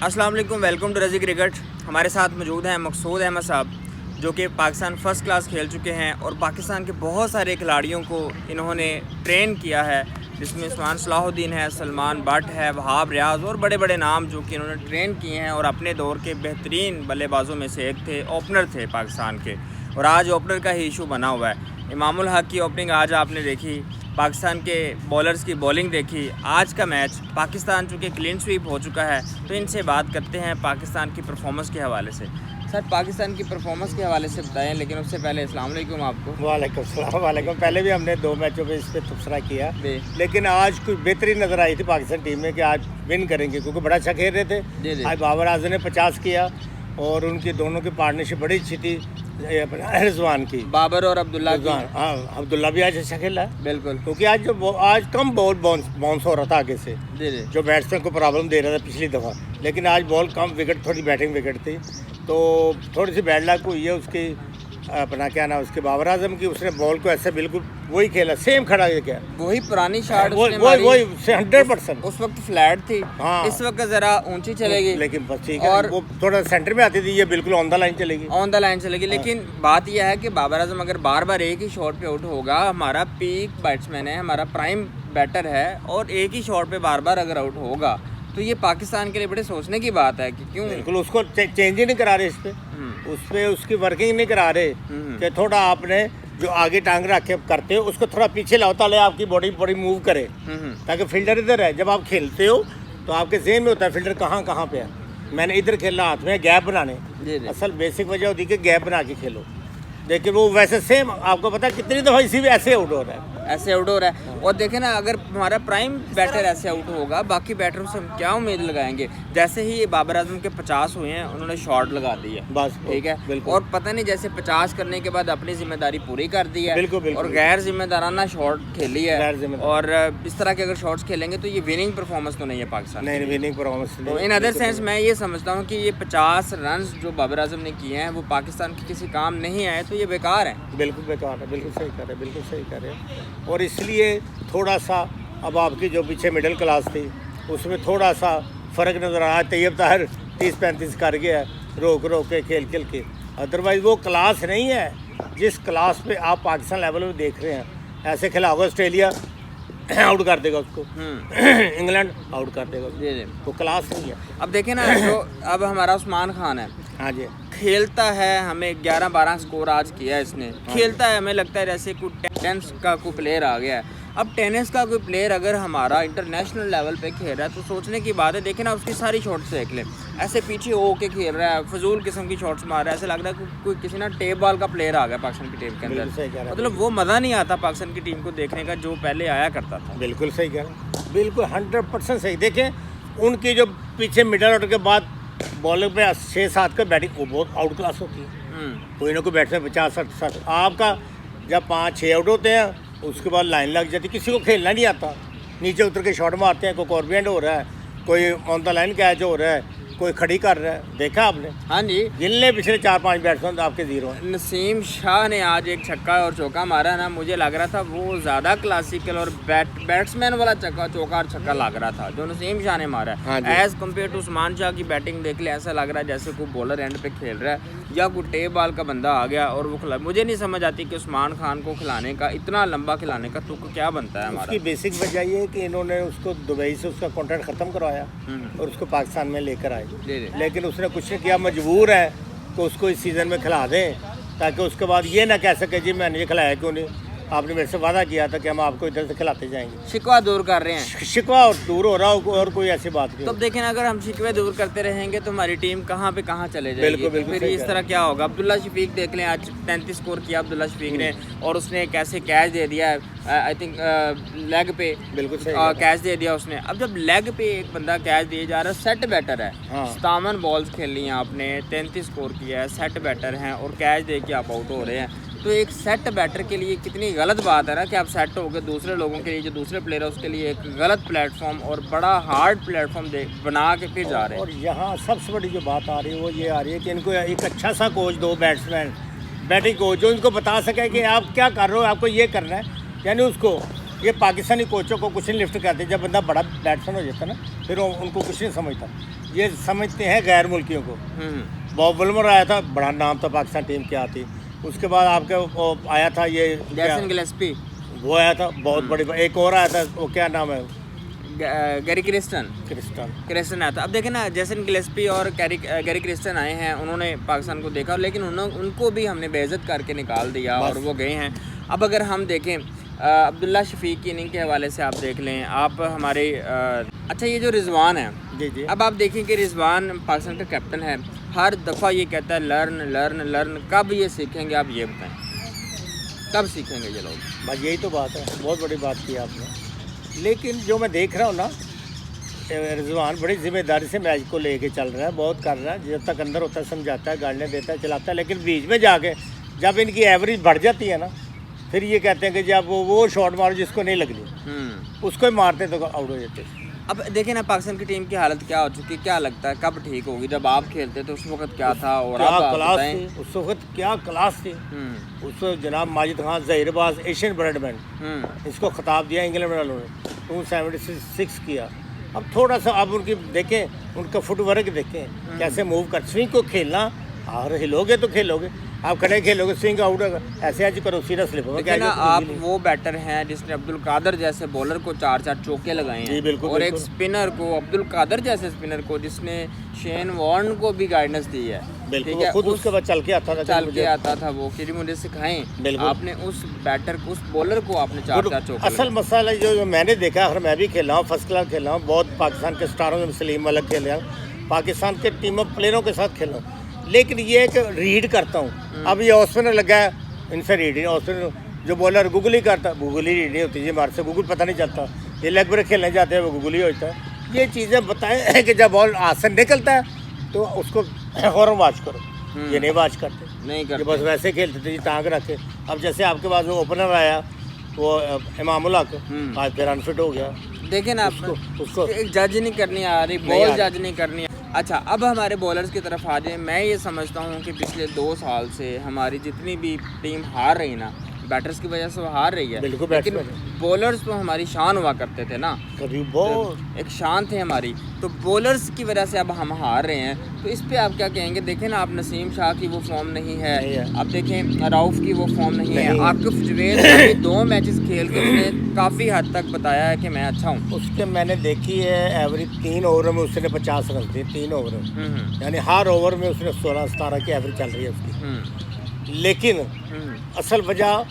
अस्सलाम वालेकुम, welcome to रज़ी क्रिकेट। हमारे साथ मौजूद हैं मकसूद अहमद साहब, जो कि पाकिस्तान फ़र्स्ट क्लास खेल चुके हैं और पाकिस्तान के बहुत सारे खिलाड़ियों को इन्होंने ट्रेन किया है, जिसमें उस्मान सलाहुद्दीन है, सलमान बट है, वहाब रियाज और बड़े बड़े नाम जो कि इन्होंने ट्रेन किए हैं और अपने दौर के बेहतरीन बल्लेबाजों में से एक थे, ओपनर थे पाकिस्तान के। और आज ओपनर का ही इशू बना हुआ है। इमामुल हक की ओपनिंग आज आपने देखी, पाकिस्तान के बॉलर्स की बॉलिंग देखी। आज का मैच पाकिस्तान चूँकि क्लीन स्वीप हो चुका है, तो इनसे बात करते हैं पाकिस्तान की परफॉर्मेंस के हवाले से। सर, पाकिस्तान की परफॉर्मेंस के हवाले से बताएं, लेकिन उससे पहले अस्सलाम वालेकुम आपको। वालेकुम सलाम। वालेकुम। पहले भी हमने 2 मैचों पे इस पर तबसरा किया, लेकिन आज कुछ बेहतरी नज़र आई थी पाकिस्तान टीम में कि आज विन करेंगे, क्योंकि बड़ा अच्छा खेल रहे थे। आज बाबर आजम ने 50 किया और उनकी दोनों की पार्टनरशिप बड़ी अच्छी थी रिजवान की। बाबर और अब्दुल्ला की। हाँ, अब्दुल्ला भी आज अच्छा खेला है बिल्कुल, क्योंकि आज कम बॉल बाउंस हो रहा था आगे से, जो बैट्समैन को प्रॉब्लम दे रहा था पिछली दफ़ा। लेकिन आज बॉल कम विकेट, थोड़ी बैटिंग विकेट थी, तो थोड़ी सी बैड लक हुई है उसकी। अपना क्या नाम उसके बाबर आजम की, उसने बॉल को ऐसे बिल्कुल वही खेला, सेम खड़ा किया, वही पुरानी शॉट वही 100%। उस वक्त फ्लैट थी। हाँ, इस वक्त जरा ऊंची चलेगी, लेकिन बस ठीक है। और वो थोड़ा सेंटर में आती थी, ये बिल्कुल ऑन द लाइन चलेगी, ऑन द लाइन चलेगी। लेकिन बात यह है कि बाबर आजम अगर बार बार एक ही शॉट पे आउट होगा, हमारा पीक बैट्समैन है, हमारा प्राइम बैटर है, और एक ही शॉट पे बार बार अगर आउट होगा तो ये पाकिस्तान के लिए बड़े सोचने की बात है कि क्यों बिल्कुल उसको चेंज ही नहीं करा रहे, उस पे उसकी वर्किंग नहीं करा रहे कि थोड़ा आपने जो आगे टांग रख के करते हो उसको थोड़ा पीछे लाओ, ताले आपकी बॉडी मूव करे, ताकि फील्डर इधर है। जब आप खेलते हो तो आपके ज़हन में होता है फील्डर कहाँ पे है, मैंने इधर खेलना, हाथ में गैप बनाने। असल बेसिक वजह होती है कि गैप बना के खेलो। देखिए वो वैसे सेम आपको पता है कितनी दफ़ा इसी भी ऐसे आउट हो रहा है, ऐसे आउट हो रहा है। और देखें ना, अगर हमारा प्राइम बैटर ऐसे आउट होगा, बाकी बैटरों से हम क्या उम्मीद लगाएंगे। जैसे ही ये बाबर आजम के 50 हुए हैं, उन्होंने शॉट लगा दी है, बस ठीक है। और पता नहीं जैसे 50 करने के बाद अपनी जिम्मेदारी पूरी कर दी है, बिल्कुल, और गैर जिम्मेदाराना शॉट खेली है। और इस तरह के अगर शॉट्स खेलेंगे तो ये विनिंग परफॉर्मेंस तो नहीं है पाकिस्तान, नहीं विनिंग परफॉर्मेंस। तो इन अदर सेंस मैं ये समझता हूँ कि ये 50 रन जो बाबर आजम ने किए हैं वो पाकिस्तान के किसी काम नहीं आए, तो ये बेकार है। बिल्कुल बेकार है, बिल्कुल सही कर रहे, बिल्कुल सही कर रहे। और इसलिए थोड़ा सा अब आपकी जो पीछे मिडिल क्लास थी उसमें थोड़ा सा फ़र्क नज़र आ रहा है। तैयब ताहिर 30-35 कर गया रोक के खेल के, अदरवाइज़ वो क्लास नहीं है जिस क्लास पे आप पाकिस्तान लेवल में देख रहे हैं। ऐसे खेला होगा ऑस्ट्रेलिया आउट कर देगा उसको, इंग्लैंड आउट कर देगा, तो क्लास नहीं है। अब देखें ना, तो अब हमारा उस्मान खान है, हाँ जी, खेलता है, हमें 11-12 स्कोर आज किया है इसने, खेलता है, हमें लगता है जैसे कोई टेनिस का कोई प्लेयर आ गया है। अब टेनिस का कोई प्लेयर अगर हमारा इंटरनेशनल लेवल पे खेल रहा है तो सोचने की बात है। देखें ना, उसकी सारी शॉट्स देख लें, ऐसे पीछे हो के खेल रहा है, फजूल किस्म की शॉट्स मार रहा है, ऐसे लग रहा है कोई किसी ना टेप बॉल का प्लेयर आ गया पाकिस्तान की टीम के अंदर। मतलब वो मज़ा नहीं आता पाकिस्तान की टीम को देखने का जो पहले आया करता था। बिल्कुल सही कह रहे हैं, बिल्कुल 100% सही। देखें उनकी जो पीछे मिडल ऑर्डर के बाद बॉलिंग पे 6-7 का बैटिंग वो बहुत आउट क्लास होती है। कोई ना कोई बैट्समैन 50-60 आपका जब 5-6 आउट होते हैं उसके बाद लाइन लग जाती, किसी को खेलना नहीं आता, नीचे उतर के शॉट मारते हैं, कोई कॉर्बियंड हो रहा है, कोई ऑन द लाइन कैच हो रहा है, कोई खड़ी कर रहा है, देखा आपने। हाँ जी, गिनले पिछले 4-5 बैट्समैन आपके 0 हैं। नसीम शाह ने आज एक छक्का और चौका मारा ना, मुझे लग रहा था वो ज़्यादा क्लासिकल और बैट्समैन वाला चौका और छक्का लग रहा था जो नसीम शाह ने मारा है। As compare to Usman Shah की बैटिंग देख ले, ऐसा लग रहा है जैसे कोई बॉलर एंड पे खेल रहा है या कोई टेप बॉल का बंदा आ गया और वो खिला। मुझे नहीं समझ आती कि उस्मान खान को खिलाने का, इतना लंबा खिलाने का तुक क्या बनता है हमारा। उसकी बेसिक वजह ये है कि इन्होंने उसको दुबई से उसका कॉन्ट्रैक्ट ख़त्म करवाया और उसको पाकिस्तान में लेकर आए, लेकिन उसने कुछ नहीं किया, मजबूर है कि उसको इस सीज़न में खिला दें, ताकि उसके बाद ये ना कह सके जी मैंने ये खिलाया क्यों नहीं, आपने मेरे से वादा किया था कि हम आपको इधर से खिलाते जाएंगे। शिकवा दूर कर रहे हैं, शिकवा और दूर हो रहा हो और कोई ऐसी बात नहीं। तो देखें ना, अगर हम शिकवे दूर करते रहेंगे तो हमारी टीम कहाँ पे कहाँ चले जाएगी। बिल्कुल फिर इस तरह क्या होगा। अब्दुल्ला शफीक देख लें, आज 33 स्कोर किया अब्दुल्ला शफीक ने, और उसने कैसे कैच दे दिया, आई थिंक लेग पे, बिल्कुल कैच दे दिया उसने। अब जब लेग पे एक बंदा कैच दिए जा रहा है, सेट बैटर है, 57 बॉल्स खेल ली हैं आपने, 33 स्कोर किया है, सेट बैटर हैं और कैच दे के आप आउट हो रहे हैं, तो एक सेट बैटर के लिए कितनी गलत बात है ना कि आप सेट हो गए, दूसरे लोगों के लिए, जो दूसरे प्लेयर है उसके लिए एक गलत प्लेटफॉर्म और बड़ा हार्ड प्लेटफॉर्म बना के फिर जा रहे हैं। और यहाँ सबसे बड़ी जो बात आ रही है वो ये आ रही है कि इनको एक अच्छा सा कोच दो, बैटिंग कोच जो इनको बता सके कि आप क्या कर रहे हो, आपको ये करना है, यानी उसको ये पाकिस्तानी कोचों को कुछ नहीं लिफ्ट करते। जब बंदा बड़ा बैट्समैन हो जाता है ना, फिर उनको कुछ नहीं समझता। ये समझते हैं गैर मुल्कियों को। बॉब विल्मर आया था, बड़ा नाम था पाकिस्तान टीम की आती। उसके बाद आपके वो आया था ये जैसन गिलेस्पी, वो आया था बहुत बड़ी। एक और आया था, वो क्या नाम है, गैरी क्रिस्टन आया था। अब देखें ना, जैसन गिलेस्पी और गैरी क्रिस्टन आए हैं, उन्होंने पाकिस्तान को देखा, लेकिन उनको भी हमने बेइज्जत करके निकाल दिया और वो गए हैं। अब अगर हम देखें अब्दुल्ला शफीक की इनिंग के हवाले से आप देख लें, आप हमारे अच्छा ये जो रिजवान है जी, अब आप देखें कि रिजवान पाकिस्तान का कैप्टन है, हर दफ़ा ये कहता है लर्न लर्न लर्न। कब ये सीखेंगे, आप ये बताएं, कब सीखेंगे ये लोग? बस यही तो बात है, बहुत बड़ी बात की आपने। लेकिन जो मैं देख रहा हूँ ना, रिजवान बड़ी जिम्मेदारी से मैच को लेके चल रहा है, बहुत कर रहा है। जब तक अंदर होता है समझाता है, गाड़ियाँ देता है, चलाता है। लेकिन बीच में जाके जब इनकी एवरेज बढ़ जाती है ना, फिर ये कहते हैं कि जब वो शॉट मारो जिसको नहीं लगनी, उसको ही मारते तो आउट हो जाते। अब देखें ना पाकिस्तान की टीम की हालत क्या हो चुकी है, क्या लगता है कब ठीक होगी? जब आप खेलते थे उस वक्त क्या था और क्या अब क्लास बताएं। थी उस वक्त, क्या क्लास थी उस वक्त। जनाब माजिद खान जहीरबाज एशियन ब्रेडमैन, इसको खिताब दिया इंग्लैंड वालों ने, 276 किया। अब थोड़ा सा अब उनकी देखें, उनका फुटवर्क देखें कैसे मूव कर, स्विंग को खेलना, और हिलोगे तो खेलोगे, आप खड़े खेलोगे स्विंग आउट होगा, ऐसे आज करो सीधा स्लिप होगा। देखिए ना, आप वो बैटर हैं जिसने अब्दुल कादर जैसे बॉलर को 4 चौके लगाए हैं। जी, बिल्कुल, और एक बिल्कुल। स्पिनर को, अब्दुल कादर जैसे स्पिनर को, जिसने शेन वॉर्न को भी गाइडेंस दी है। बिल्कुल, ठीक है, वो खुद उसके बाद चल के आता था, चल के आता था वो कि मुझे सिखाएं। बिल्कुल। आपने उस बैटर को, उस बॉलर को आपने 4 चौके असल मसाला जो मैंने देखा, अगर मैं भी खेला हूँ, फर्स्ट क्लास खेला हूँ, बहुत पाकिस्तान के स्टारों में सलीम मलिक खेले हूँ, पाकिस्तान के टीम ऑफ प्लेयरों के साथ खेला हूँ। लेकिन ये एक रीड करता हूँ। अब ये ऑस्पिनर लगा है, इनसे रीड नहीं, ऑस्पिनर जो बॉलर गूगल ही करता, गूगल ही रीड नहीं होती जी, हमारे से गूगल पता नहीं चलता। ये लेग ब्रेक खेलने जाते हैं, वो गूगल ही होता है। ये चीज़ें बताएं कि जब बॉल हाथ से निकलता है तो उसको फौरन वॉच करो। ये नहीं वॉच करते, नहीं ये करते। बस वैसे खेलते थे जी, टांग रखे। अब जैसे आपके पास वो ओपनर आया, वो इमामुल हक, आज फिर अनफिट हो गया। देखें ना, उसको एक जज नहीं करनी आ रही, नहीं बॉल आ जज नहीं करनी। अच्छा, अब हमारे बॉलर्स की तरफ आ जाए। मैं ये समझता हूँ कि पिछले 2 साल से हमारी जितनी भी टीम हार रही ना, बैटर्स की वजह से वो हार रही है। बिल्कुल, लेकिन बैट्समैन बॉलर्स तो हमारी शान हुआ करते थे ना, कभी बहुत एक शान थे हमारी। तो बॉलर्स की वजह से अब हम हार रहे हैं, तो इस पे आप क्या कहेंगे? देखें ना, आप नसीम शाह की वो फॉर्म नहीं है, अब देखें रऊफ़ की वो फॉर्म नहीं है। आकिफ जवेद अभी 2 मैचेस खेल के उसने काफ़ी हद तक बताया है कि मैं अच्छा हूँ। उसके मैंने देखी है एवरेज, 3 ओवर में उसने 50 रन दिए, 3 ओवर में, यानी हर ओवर में उसने 16-17 की एवरेज चल रही है उसकी। लेकिन असल वजह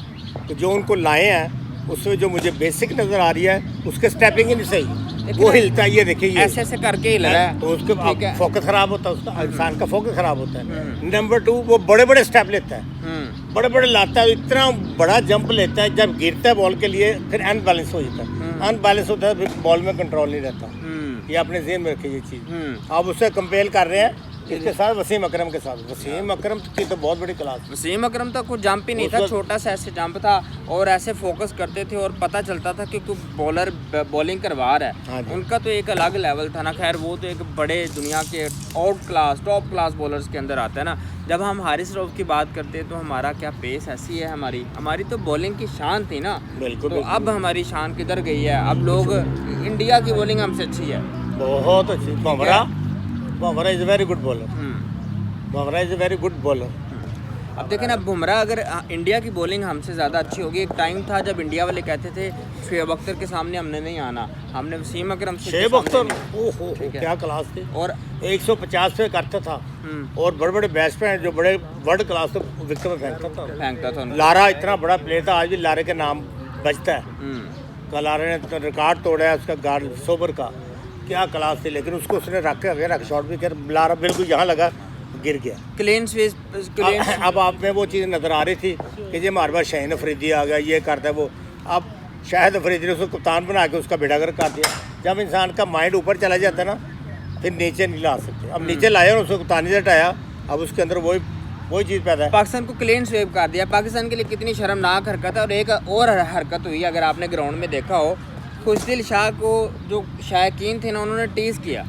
जो उनको लाए हैं, उसमें जो मुझे बेसिक नज़र आ रही है, उसके स्टेपिंग ही नहीं सही, वो हिलता है। ये देखिए, ये ऐसे ऐसे करके हिल रहा है, तो उसके ठीक है। फोकस खराब होता है, उसका इंसान का फोकस खराब होता है। नंबर 2, वो बड़े बड़े स्टेप लेता है, बड़े बड़े लाता है, इतना बड़ा जंप लेता है, जब गिरता है बॉल के लिए फिर अनबैलेंस हो जाता है। अनबैलेंस होता है, फिर बॉल में कंट्रोल नहीं रहता। ये अपने ज़हन में रखिए ये चीज़। आप उससे कंपेयर कर रहे हैं इसके साथ, वसीम अकरम के साथ। वसीम अकरम की तो बहुत बड़ी क्लास। वसीम अकरम तो कुछ जंप ही नहीं था, छोटा सा ऐसे जंप था और ऐसे फोकस करते थे और पता चलता था कि कोई बॉलर बॉलिंग करवा रहा है। हाँ जी। उनका तो एक अलग लेवल था ना। खैर, वो तो एक बड़े दुनिया के out class, top class bowlers के अंदर आता है ना। जब हम हारिस रऊफ की बात करते हैं तो हमारा क्या पेस ऐसी है, हमारी तो बॉलिंग की शान थी ना। बिल्कुल, तो अब हमारी शान किधर गई है? अब लोग, इंडिया की बॉलिंग हमसे अच्छी है, बहुत अच्छी। Bumrah is very good bowler. Bumrah is very good bowler. अब देखें ना, बुमराह अगर इंडिया की बॉलिंग हमसे ज़्यादा अच्छी होगी। एक टाइम था जब इंडिया वाले कहते थे शुएब अख्तर के सामने हमने नहीं आना, हमने वसीम अकरम से शुएब अख्तर, ओहो क्या क्लास थी, और 150 पे करता था, और बड़े बड़े बैट्समैन जो बड़े वर्ल्ड क्लास तो विकेट में फेंकता था। उनको। लारा इतना बड़ा प्लेयर था, आज भी लारे के नाम बजता है। कल लारे ने तो रिकॉर्ड तोड़ा है उसका, गार्ड सोबर का, क्या क्लास थी। लेकिन उसको उसने रख शॉट भी कर, लारा बिल्कुल यहाँ लगा, गिर गया। Clean sweep. अब आप में वो चीज़ नज़र आ रही थी कि जी हमारे पास शाहिद अफरीदी आ गया, ये करता है वो। अब शाहिद अफरीदी ने उसको कप्तान बना के उसका बेड़ागर कर दिया। जब इंसान का माइंड ऊपर चला जाता है ना, फिर नीचे नहीं ला सकते। अब नीचे लाया और उसको कप्तानी से हटाया, अब उसके अंदर वही चीज़ पैदा है। पाकिस्तान को क्लीन स्वीप कर दिया। पाकिस्तान के लिए कितनी शर्मनाक हरकत है। और एक और हरकत हुई, अगर आपने ग्राउंड में देखा हो, खुशदिल शाह को जो शायकीन थे ना, उन्होंने टीज़ किया।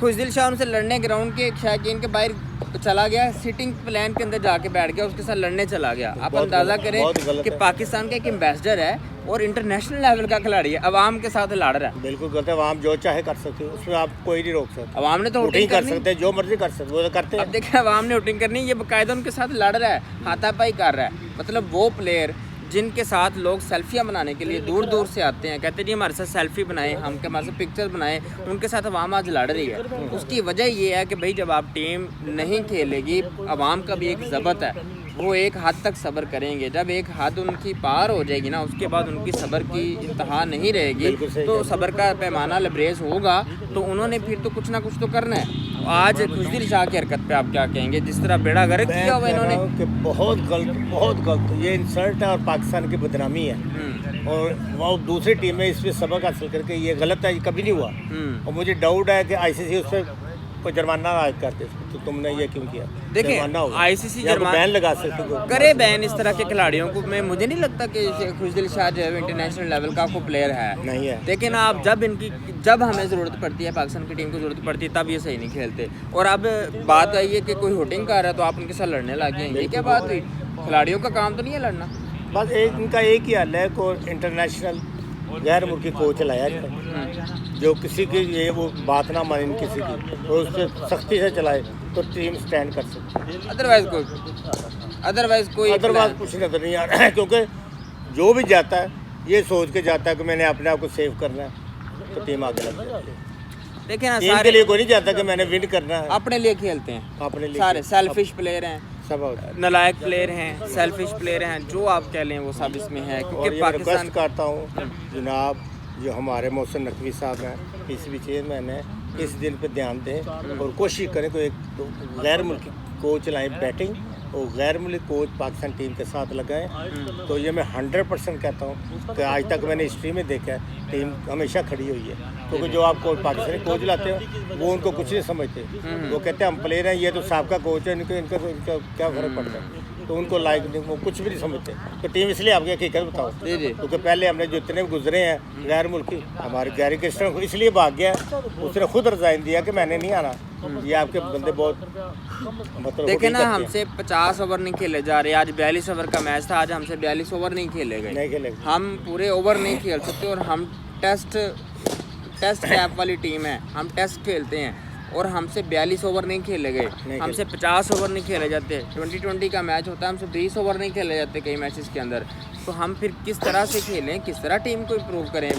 खुशदिल शाह उनसे लड़ने ग्राउंड के शायकीन के बाहर चला गया, सिटिंग प्लान के अंदर जाके बैठ गया, उसके साथ लड़ने चला गया। आप अंदाज़ा करें कि पाकिस्तान का एक एम्बेसडर है, और इंटरनेशनल लेवल का खिलाड़ी है, अवाम के साथ लड़ रहा है। बिल्कुल गलत है। आवाम जो चाहे कर सकते हो, उसमें आप कोई नहीं रोक सकते। अवाम ने तो वोटिंग वोटिंग कर करनी, सकते हैं, जो मर्जी कर सकते, वो तो करते अब हैं। देखिए अवाम ने वोटिंग करनी, ये बाकायदा उनके साथ लड़ रहा है, हाथापाई कर रहा है। मतलब वो प्लेयर जिनके साथ लोग सेल्फियां बनाने के लिए दूर दूर से आते हैं, कहते हैं जी हमारे साथ सेल्फी बनाए, हम हमारे साथ पिक्चर बनाए, उनके साथ अवाम आज लड़ रही है। उसकी वजह ये है कि भाई जब आप टीम नहीं खेलेगी, अवाम का भी एक ज़बत है, वो एक हद तक सब्र करेंगे। जब एक हद उनकी पार हो जाएगी ना, उसके बाद उनकी सब्र की इंतहा नहीं रहेगी, बिल्कुल सही तो सब्र का पैमाना लबरेज होगा, तो उन्होंने फिर तो कुछ ना कुछ तो करना है। आज खुशदिल शाह की हरकत पे आप क्या कहेंगे, जिस तरह बेड़ा गर्क मैं किया हुआ कह रहा इन्होंने? हूं कि बहुत गलत, बहुत गलत। ये इंसल्ट है और पाकिस्तान की बदनामी है। और वो दूसरी टीम में इसमें सबक हासिल करके ये गलत है, ये कभी नहीं हुआ। और मुझे डाउट है कि आईसीसी उस पर कोई जुर्माना आयद करते, तो तुमने ये क्यों किया? देखिए, जुर्माना होगा। ICC या कोई जुर्माना बैन लगा सकते हो। करे बैन इस तरह के खिलाड़ियों को। मैं मुझे नहीं लगता कि खुशदिल शाह जो है इंटरनेशनल लेवल का कोई प्लेयर है, नहीं है। लेकिन आप जब हमें ज़रूरत पड़ती है, पाकिस्तान की टीम को ज़रूरत पड़ती है, तब ये सही नहीं खेलते। और अब बात आई है कि कोई होटिंग कर रहा है तो आप उनके साथ लड़ने लगे हैं, ये क्या बात हुई? खिलाड़ियों का काम तो नहीं है लड़ना। बस इनका एक ही हल है, को इंटरनेशनल गैर मुल्की कोच लाया जाए, जो किसी की ये वो बात ना माने किसी की, और उस पर सख्ती से चलाए तो टीम स्टैंड कर सकती है। अदरवाइज कोई अदरवाइज कुछ नजर नहीं आ रहा है, क्योंकि जो भी जाता है ये सोच के जाता है कि मैंने अपने आप को सेव करना है, तो टीम आगे लग जाती है। देखिए ना, टीम के लिए कोई नहीं जाता कि मैंने विन करना है। अपने लिए खेलते हैं, अपने लिए सारे सेल्फिश प्लेयर हैं, सब होता है। नालायक प्लेयर हैं, सेल्फिश प्लेयर हैं, जो आप कह लें वो सब इसमें है। और क्योंकि ये पाकिस्तान रिक्वेस्ट करता हूँ जनाब, जो हमारे मोहसिन नकवी साहब हैं, पीसीबी चेयरमैन हैं, इस दिन पे ध्यान दें और कोशिश करें कि एक तो गैर मुल्की कोच लाएँ बैटिंग, और गैर मुल्की कोच पाकिस्तान टीम के साथ लगाएं। तो ये मैं 100% कहता हूँ कि आज तक मैंने हिस्ट्री में देखा है, टीम हमेशा खड़ी हुई है। क्योंकि जो आप कोच पाकिस्तानी कोच लाते हो, वो उनको कुछ नहीं समझते। वो कहते हैं हम प्लेयर हैं, ये तो साहब कोच है, इनका क्या फ़र्क पड़ता है? तो उनको लाइक नहीं, वो कुछ भी नहीं समझते। तो टीम इसलिए आपकी हकीकत बताओ, क्योंकि पहले हमने जितने भी गुजरे हैं गैर मुल्की, हमारे गैरी क्रिस्टन को इसलिए भाग गया, उसने खुद रिजाइन दिया कि मैंने नहीं आना। ये आपके बंदे बहुत मतलब देखे ना, हमसे 50 ओवर नहीं खेले जा रहे। आज 42 ओवर का मैच था, आज हमसे 42 ओवर नहीं खेले गए। नहीं खेलेंगे, हम पूरे ओवर नहीं खेल सकते, और हम टेस्ट कैप वाली टीम है, हम टेस्ट खेलते हैं, और हमसे 42 ओवर नहीं खेले गए, हमसे 50 ओवर नहीं खेले जाते। 2020 का मैच होता है, हमसे 20 ओवर नहीं खेले जाते कई मैचेस के अंदर। तो हम फिर किस तरह से खेलें, किस तरह टीम को इम्प्रूव करें?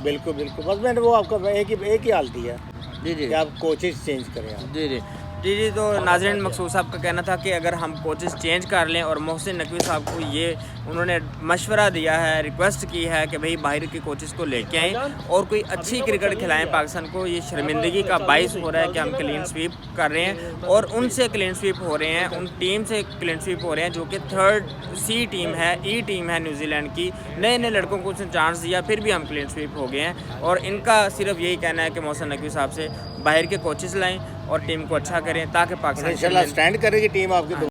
बिल्कुल बिल्कुल। बस मैंने वो आपका एक ही हाल दिया जी जी कि आप कोचेस चेंज करें आप। जी जी जी जी। तो नाज़रीन, मकसूद साहब का कहना था कि अगर हम कोचेस चेंज कर लें, और मोहसिन नकवी साहब को ये उन्होंने मशवरा दिया है, रिक्वेस्ट की है कि भाई बाहर के कोचेस को लेके आएँ और कोई अच्छी क्रिकेट खिलाएं पाकिस्तान को। ये शर्मिंदगी का बाइस हो रहा है कि हम क्लीन स्वीप कर रहे हैं, और उनसे क्लीन स्वीप हो रहे हैं, उन टीम से क्लीन स्वीप हो रहे हैं जो कि 3rd C टीम है, E टीम है न्यूजीलैंड की। नए नए लड़कों को उसने चांस दिया, फिर भी हम क्लीन स्वीप हो गए हैं। और इनका सिर्फ यही कहना है कि मोहसिन नकवी साहब से बाहर के कोचेस लाएँ और टीम को अच्छा करें, ताकि पाकिस्तान इंशाल्लाह स्टैंड करेगी टीम आपकी।